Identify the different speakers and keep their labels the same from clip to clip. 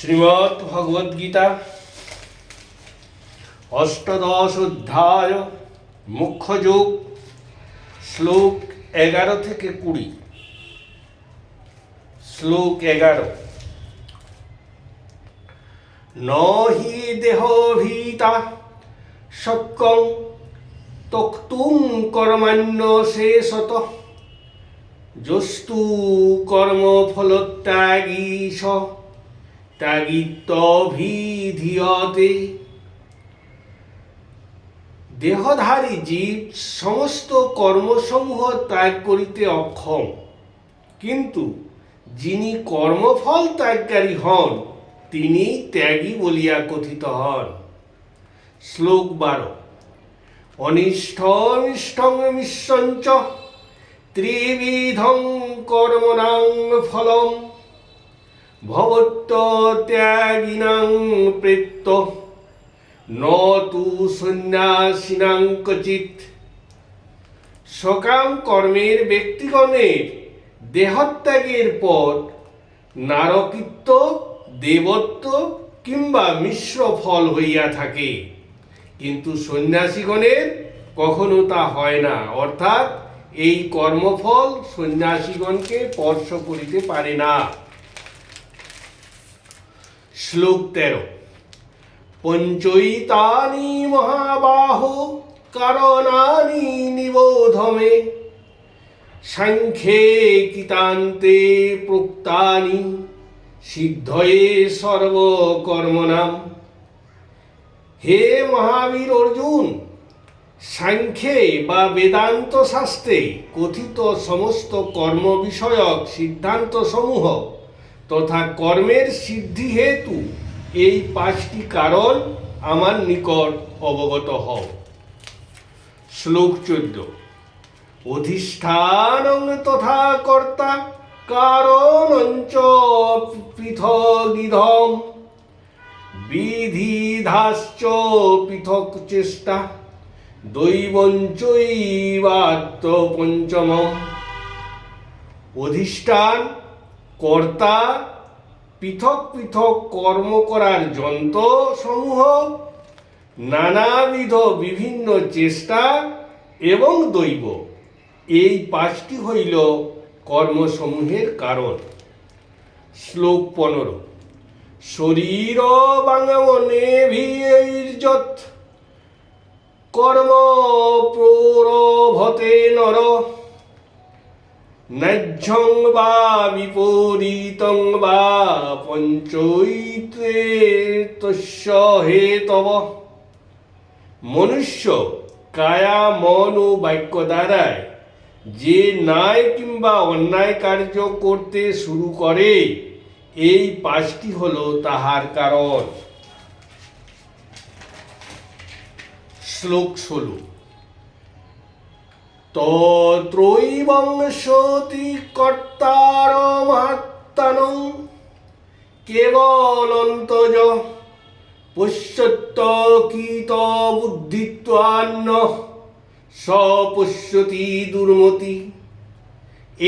Speaker 1: শ্রীমদ্ ভগবদ্গীতা অষ্টাদশ অধ্যায় মুখ্য যোগ শ্লোক 11 থেকে 20। শ্লোক 11। নহি দেহভীতা শক্যং তক্তুং কর্মাণ্য শেষতঃ যস্তু কর্মফলত্যাগী স ত্যাগিত্বভিধীয়তে। দেহধারী জীব সমস্ত কর্মসমূহ ত্যাগ করিতে অক্ষম, কিন্তু যিনি কর্মফল ত্যাগকারী হন তিনি ত্যাগী বলিয়া কথিত হন। শ্লোক 12। অনিষ্টমিষ্টং মিশ্রঞ্চ ত্রিবিধং কর্মণাং ফলম ভবত্যত্যাগিনাং প্রেত্য ন তু সন্ন্যাসিনাং ক্বচিৎ। সকাম কর্মের ব্যক্তিগণের দেহত্যাগের পর নারকিত্ব, দেবত্ব কিংবা মিশ্র ফল হইয়া থাকে, কিন্তু সন্ন্যাসীগণের কখনো তা হয় না, অর্থাৎ এই কর্মফল সন্ন্যাসীগণকে স্পর্শ করিতে পারে না। শ্লোক 13। পঞ্চৈতানি মহাবাহো কারণানি নিবোধ মে সাংখ্যে কৃতান্তে প্রোক্তানি সিদ্ধয়ে সর্বকর্মণাম। হে মহাবীর অর্জুন, সাংখ্যে বা বেদান্ত শাস্ত্রে কথিত সমস্ত কর্ম বিষয়ক সিদ্ধান্ত সমূহ তথা কর্মের সিদ্ধি হেতু এই 5টি কারণ আমার নিকট অবগত হও। শ্লোক 14। অধিষ্ঠানং তথা কর্তা কারণঞ্চ পৃথগিধম বিধিধাশ্চ পৃথক চেষ্টা দৈবঞ্চৈবাত্ম পঞ্চমম। অধিষ্ঠান, কর্তা, পৃথক পৃথক কর্ম করার যন্ত্র সমূহ, নানাবিধ বিভিন্ন চেষ্টা এবং দৈব, এই 5টি হইল কর্মসমূহের কারণ। শ্লোক 15। শরীর বাঙ্গমনেভির্যৎ কর্ম প্ররভতে নর ন্যায্যং বা বিপরীতং বা পঞ্চৈতে তস্য হেতব। মনুষ্য কায়া, মন ও বাক্য দ্বারায় যে ন্যায় কিংবা অন্যায় কার্য করতে শুরু করে, এই 5টি হল তাহার কারণ। শ্লোক 16। তত্রৈবং সতি কর্তারমাত্মানং কেবলন্তজ পশ্যত্য কীত বুদ্ধিত্বান্ন স পশ্যতি দুর্মতি।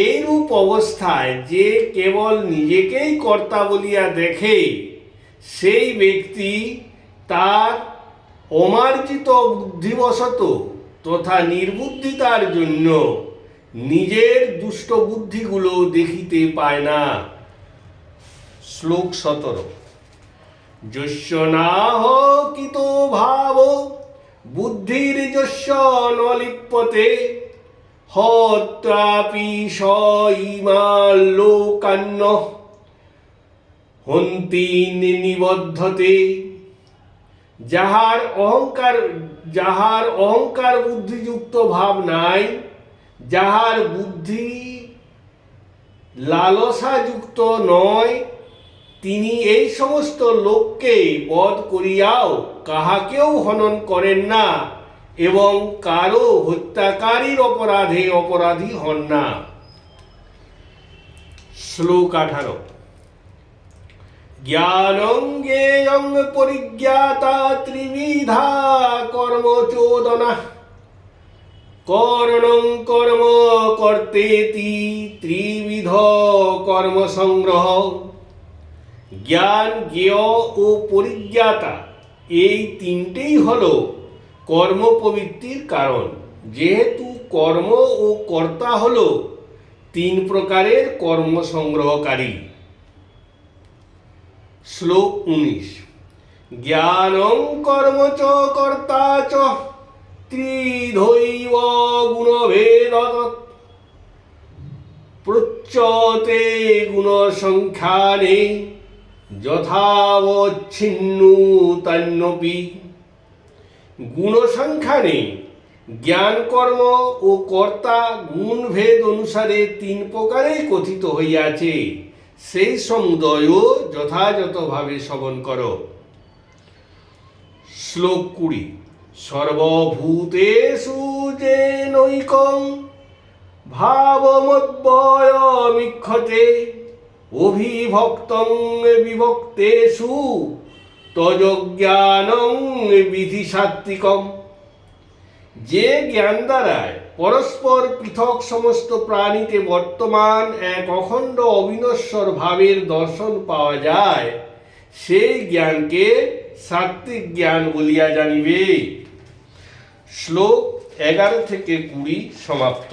Speaker 1: এইরূপ অবস্থায় যে কেবল নিজেকেই কর্তা বলিয়া দেখে, সেই ব্যক্তি তার অমার্জিত বুদ্ধিবশত তথা নির্বুদ্ধিতার জন্য নিজের দুষ্ট বুদ্ধিগুলো দেখিতে পায় না। শ্লোক 17। যস্য নাহ কিতো ভাব বুদ্ধির যস্য ন লিপ্যতে হত্যাপি স ইমাল্লোকান্ন হন্তি নিবদ্ধতে। যাহার অহংকার বুদ্ধিযুক্ত ভাব নাই, যাহার বুদ্ধি লালসাযুক্ত নয়, তিনি এই সমস্ত লোককে বধ করিয়াও কাহাকেও হনন করেন না এবং কারো হত্যাকারীর অপরাধে অপরাধী হন না। শ্লোক 18। জ্ঞানং জ্ঞেয়ং পরিজ্ঞাতা ত্রিবিধা কর্মচোদনা করণং কর্ম কর্তেতি ত্রিবিধ কর্ম সংগ্রহ। জ্ঞান, জ্ঞেয় ও পরিজ্ঞাতা এই তিনটেই হলো কর্মপ্রবৃত্তির কারণ। যেহেতু কর্ম ও কর্তা হলো তিন প্রকারের কর্ম সংগ্রহকারী। শ্লোক 19। জ্ঞানং কর্ম চ কর্তা চ ত্রিধৈব গুণভেদত প্রচ্যতে গুণসংখ্যানে যথাবচ্ছিন্নতান্যপি। গুণসংখ্যানে জ্ঞান, কর্ম ও কর্তা গুণভেদ অনুসারে তিন প্রকারেই কথিত হইয়াছে, সেই সমুদয়ও যথাযথভাবে শ্রবণ কর। শ্লোক 20। সর্বভূতেষু যেনৈকং ভাবমদ্বয়মিক্ষতে অভিভক্তং বিভক্তেষু তজ্জ্ঞানং বিধিসাত্ত্বিকম। যে জ্ঞান দ্বারায় পরস্পর পৃথক সমস্ত প্রাণীতে বর্তমান এক অখণ্ড অবিনশ্বর ভাবের দর্শন পাওয়া যায়, সেই জ্ঞানকে সাত্ত্বিক জ্ঞান বলিয়া জানিবে। শ্লোক 11 থেকে 20 সমাপ্ত।